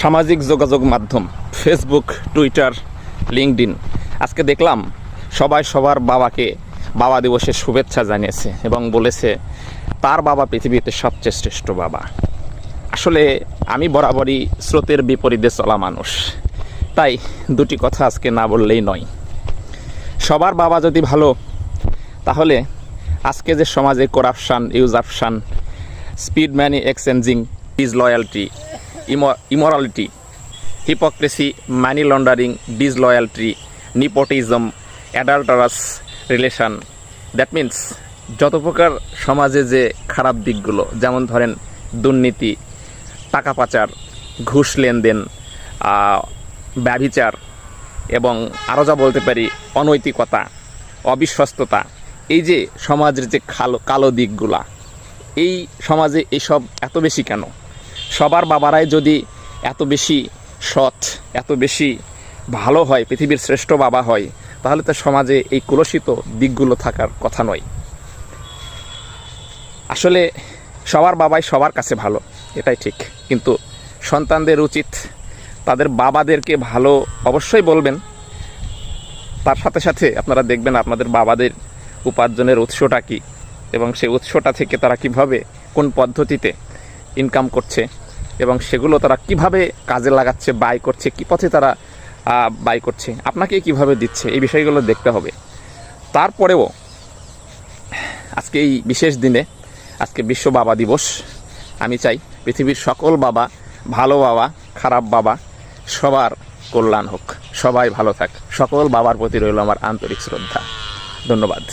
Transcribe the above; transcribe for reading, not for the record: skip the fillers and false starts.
সামাজিক যোগাযোগ মাধ্যম ফেসবুক, টুইটার, লিঙ্কডইন, আজকে দেখলাম সবাই সবার বাবাকে বাবা দিবসের শুভেচ্ছা জানিয়েছে এবং বলেছে তার বাবা পৃথিবীতে সবচেয়ে শ্রেষ্ঠ বাবা। আসলে আমি বরাবরই স্রোতের বিপরীতে চলা মানুষ, তাই দুটি কথা আজকে না বললেই নয়। সবার বাবা যদি ভালো, তাহলে আজকে যে সমাজে corruption, usurpation, speed money exchanging, disloyalty, immorality, hypocrisy, money laundering, disloyalty, nepotism, adulterous relation, that means যত প্রকার সমাজে যে খারাপ দিকগুলো, যেমন ধরেন দুর্নীতি, টাকা পাচার, ঘুষ লেনদেন, ব্যভিচার এবং আরও যা বলতে পারি অনৈতিকতা, অবিশ্বস্ততা, এই যে সমাজের যে কালো দিকগুলা, এই সমাজে এইসব এত বেশি কেন? সবার বাবারাই যদি এত বেশি সৎ, এত বেশি ভালো হয়, পৃথিবীর শ্রেষ্ঠ বাবা হয়, তাহলে তো সমাজে এই কলুষিত দিকগুলো থাকার কথা নয়। আসলে সবার বাবাই সবার কাছে ভালো, এটাই ঠিক, কিন্তু সন্তানদের উচিত তাদের বাবাদেরকে ভালো অবশ্যই বলবেন। তার সাথে সাথে আপনারা দেখবেন আপনাদের বাবাদের উপার্জনের উৎসটা কী এবং সেই উৎসটা থেকে তারা কিভাবে, কোন পদ্ধতিতে ইনকাম করছে এবং সেগুলো তারা কিভাবে কাজে লাগাচ্ছে, ব্যয় করছে, কী পথে তারা ব্যয় করছে, আপনাকে কিভাবে দিচ্ছে, এই বিষয়গুলো দেখতে হবে। তারপরেও আজকে এই বিশেষ দিনে, আজকে বিশ্ব বাবা দিবস, আমি চাই পৃথিবীর সকল বাবা, ভালো বাবা, খারাপ বাবা, সবার কল্যাণ হোক, সবাই ভালো থাক। সকল বাবার প্রতি রইল আমার আন্তরিক শ্রদ্ধা। ধন্যবাদ।